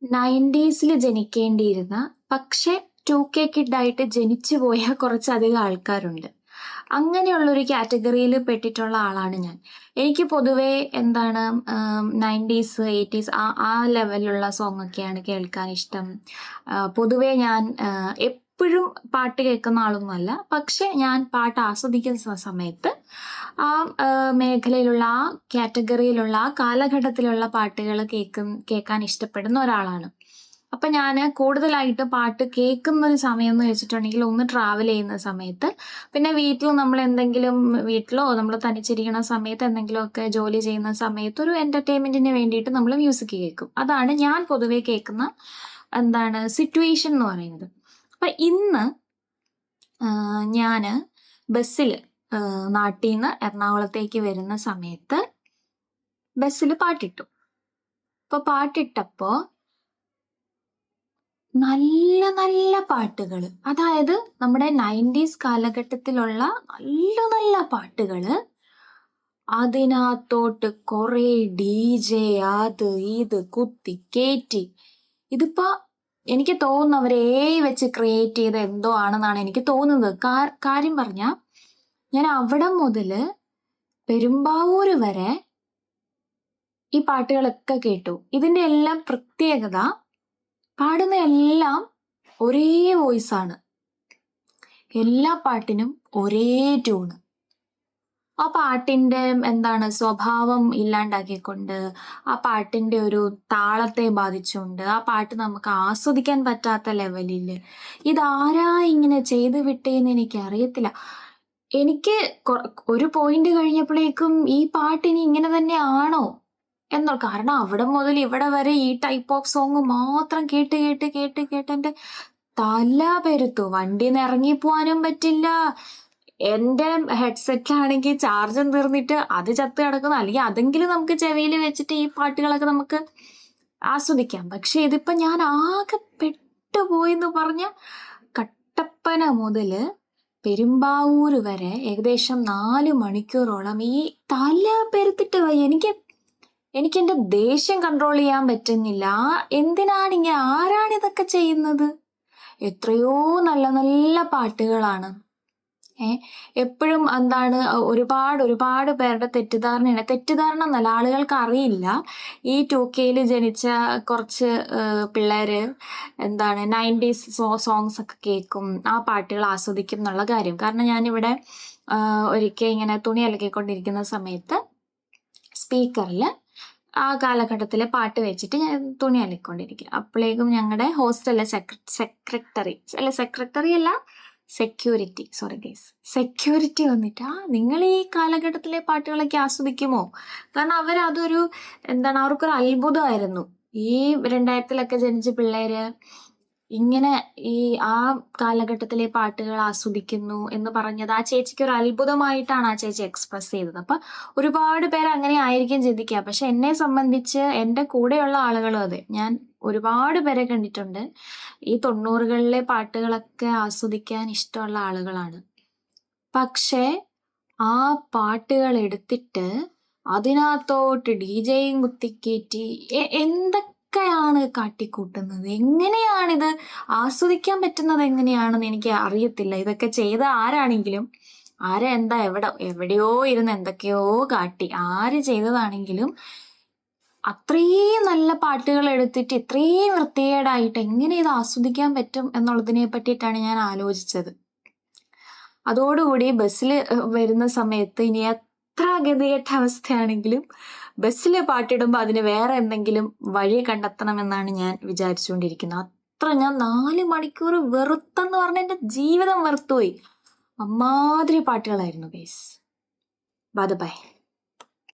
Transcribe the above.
നയൻറ്റീസിൽ ജനിക്കേണ്ടിയിരുന്ന പക്ഷെ 2K കിഡായിട്ട് ജനിച്ചു പോയ കുറച്ചധികം ആൾക്കാരുണ്ട്. അങ്ങനെയുള്ളൊരു കാറ്റഗറിയിൽ പെട്ടിട്ടുള്ള ആളാണ് ഞാൻ. എനിക്ക് പൊതുവേ എന്താണ് 90s 80s ആ ലെവലിലുള്ള സോങ് ഒക്കെയാണ് കേൾക്കാൻ ഇഷ്ടം. പൊതുവേ ഞാൻ എപ്പോഴും പാട്ട് കേൾക്കുന്ന ആളൊന്നുമല്ല. പക്ഷെ ഞാൻ പാട്ട് ആസ്വദിക്കുന്ന സമയത്ത് ആ മേഖലയിലുള്ള ആ കാറ്റഗറിയിലുള്ള ആ കാലഘട്ടത്തിലുള്ള പാട്ടുകൾ കേൾക്കാൻ ഇഷ്ടപ്പെടുന്ന ഒരാളാണ്. അപ്പൊ ഞാൻ കൂടുതലായിട്ട് പാട്ട് കേൾക്കുന്ന ഒരു സമയം എന്ന് വെച്ചിട്ടുണ്ടെങ്കിൽ ഒന്ന് ട്രാവൽ ചെയ്യുന്ന സമയത്ത്, പിന്നെ വീട്ടിലോ നമ്മൾ തനിച്ചിരിക്കുന്ന സമയത്ത് എന്തെങ്കിലുമൊക്കെ ജോലി ചെയ്യുന്ന സമയത്ത് ഒരു എന്റർടൈൻമെന്റിന് വേണ്ടിയിട്ട് നമ്മൾ മ്യൂസിക് കേൾക്കും. അതാണ് ഞാൻ പൊതുവെ കേൾക്കുന്ന സിറ്റുവേഷൻ എന്ന് പറയുന്നത്. അപ്പൊ ഇന്ന് ഞാന് ബസ്സിൽ നാട്ടിൽ നിന്ന് എറണാകുളത്തേക്ക് വരുന്ന സമയത്ത് ബസ്സിൽ പാട്ടിട്ടു. അപ്പൊ പാട്ടിട്ടപ്പോ നല്ല നല്ല പാട്ടുകൾ, അതായത് നമ്മുടെ 90s കാലഘട്ടത്തിലുള്ള നല്ല നല്ല പാട്ടുകൾ, അതിനകത്തോട്ട് കുറെ DJ അത് ഇത് കുത്തി കേറ്റി. ഇതിപ്പോ എനിക്ക് തോന്നുന്നു അവരെ വെച്ച് ക്രിയേറ്റ് ചെയ്ത എന്തോ ആണെന്നാണ് എനിക്ക് തോന്നുന്നത്. കാര്യം പറഞ്ഞ ഞാൻ അവിടെ മുതല് പെരുമ്പാവൂര് വരെ ഈ പാട്ടുകളൊക്കെ കേട്ടു. ഇതിന്റെ എല്ലാം പ്രത്യേകത, പാടുന്ന എല്ലാം ഒരേ വോയിസ് ആണ്, എല്ലാ പാട്ടിനും ഒരേ ട്യൂണ്. ആ പാട്ടിന്റെ സ്വഭാവം ഇല്ലാണ്ടാക്കിക്കൊണ്ട്, ആ പാട്ടിന്റെ ഒരു താളത്തെ ബാധിച്ചുകൊണ്ട്, ആ പാട്ട് നമുക്ക് ആസ്വദിക്കാൻ പറ്റാത്ത ലെവലില് ഇതാരാ ഇങ്ങനെ ചെയ്തു വിട്ടേന്ന് എനിക്ക് അറിയത്തില്ല. എനിക്ക് ഒരു പോയിന്റ് കഴിഞ്ഞപ്പോഴേക്കും ഈ പാട്ടിനി ഇങ്ങനെ തന്നെ ആണോ കാരണം അവിടെ മുതൽ ഇവിടെ വരെ ഈ ടൈപ്പ് ഓഫ് സോങ് മാത്രം കേട്ട് കേട്ട് കേട്ട് കേട്ട് എന്റെ തല പെരുത്തു. വണ്ടിന്ന് ഇറങ്ങി പോവാനും പറ്റില്ല. എന്റെ ഹെഡ്സെറ്റ് ആണെങ്കിൽ ചാർജും തീർന്നിട്ട് അത് ചത്ത് കിടക്കുന്നു. അല്ലെങ്കിൽ അതെങ്കിലും നമുക്ക് ചെവിയിൽ വെച്ചിട്ട് ഈ പാട്ടുകളൊക്കെ നമുക്ക് ആസ്വദിക്കാം. പക്ഷെ ഇതിപ്പോ ഞാൻ ആകെ പെട്ടുപോയെന്ന് പറഞ്ഞ, കട്ടപ്പന മുതല് പെരുമ്പാവൂര് വരെ ഏകദേശം 4 മണിക്കൂറോളം ഈ തല പെരുത്തിട്ട് വയ്യ. എനിക്ക് എന്റെ ദേഷ്യം കൺട്രോൾ ചെയ്യാൻ പറ്റുന്നില്ല. ആരാണ് ഇതൊക്കെ ചെയ്യുന്നത്? എത്രയോ നല്ല നല്ല പാട്ടുകളാണ്. എപ്പോഴും ഒരുപാട് പേരുടെ തെറ്റിദ്ധാരണ എന്നല്ല, ആളുകൾക്ക് അറിയില്ല ഈ 2Kയിൽ ജനിച്ച കുറച്ച് പിള്ളേര് 90s സോങ്സ് ഒക്കെ കേൾക്കും, ആ പാട്ടുകൾ ആസ്വദിക്കും എന്നുള്ള കാര്യം. കാരണം ഞാനിവിടെ ഒരിക്കൽ ഇങ്ങനെ തുണി അലക്കിക്കൊണ്ടിരിക്കുന്ന സമയത്ത് സ്പീക്കറിൽ ആ കാലഘട്ടത്തിലെ പാട്ട് വെച്ചിട്ട് ഞാൻ തുണി അലക്കിക്കൊണ്ടിരിക്കും. അപ്പോഴേക്കും ഞങ്ങളുടെ ഹോസ്റ്റലിലെ സെക്യൂരിറ്റി വന്നിട്ട്, നിങ്ങൾ ഈ കാലഘട്ടത്തിലെ പാട്ടുകളൊക്കെ ആസ്വദിക്കുമോ? കാരണം അവരതൊരു അവർക്കൊരു അത്ഭുതമായിരുന്നു. ഈ 2000-ലൊക്കെ ജനിച്ച പിള്ളേര് ഇങ്ങനെ ആ കാലഘട്ടത്തിലെ പാട്ടുകൾ ആസ്വദിക്കുന്നു എന്ന് പറഞ്ഞത് ആ ചേച്ചിക്ക് ഒരു അത്ഭുതമായിട്ടാണ് ആ ചേച്ചി എക്സ്പ്രസ് ചെയ്തത്. അപ്പൊ ഒരുപാട് പേര് അങ്ങനെ ആയിരിക്കും ചിന്തിക്കുക. പക്ഷെ എന്നെ സംബന്ധിച്ച് എൻ്റെ കൂടെയുള്ള ആളുകളും അതെ, ഞാൻ ഒരുപാട് പേരെ കണ്ടിട്ടുണ്ട് ഈ 90കളിലെ പാട്ടുകളൊക്കെ ആസ്വദിക്കാൻ ഇഷ്ടമുള്ള ആളുകളാണ്. പക്ഷെ ആ പാട്ടുകൾ എടുത്തിട്ട് അതിനകത്തോട്ട് DJയും കുത്തിക്കേറ്റി എന്തൊക്കെയാണ് കാട്ടിക്കൂട്ടുന്നത്? എങ്ങനെയാണിത് ആസ്വദിക്കാൻ പറ്റുന്നത് എങ്ങനെയാണെന്ന് എനിക്ക് അറിയത്തില്ല. ഇതൊക്കെ ചെയ്ത ആരാണെങ്കിലും, എവിടെയോ ഇരുന്ന് എന്തൊക്കെയോ കാട്ടി ആര് ചെയ്തതാണെങ്കിലും അത്രയും നല്ല പാട്ടുകൾ എടുത്തിട്ട് ഇത്രയും വൃത്തികേടായിട്ട് എങ്ങനെ ഇത് ആസ്വദിക്കാൻ പറ്റും എന്നുള്ളതിനെ പറ്റിയിട്ടാണ് ഞാൻ ആലോചിച്ചത്. അതോടുകൂടി ബസ്സിൽ വരുന്ന സമയത്ത് ഇനി എത്ര ഗതികെട്ട അവസ്ഥയാണെങ്കിലും ബസ്സിൽ പാട്ടിടുമ്പോൾ അതിന് വേറെ എന്തെങ്കിലും വഴി കണ്ടെത്തണമെന്നാണ് ഞാൻ വിചാരിച്ചുകൊണ്ടിരിക്കുന്നത്. ഞാൻ 4 മണിക്കൂർ വെറുത്തെന്ന് പറഞ്ഞ എൻ്റെ ജീവിതം വെറുത്തുപോയി. അമ്മാതിരി പാട്ടുകളായിരുന്നു ഗൈസ്. ബൈ.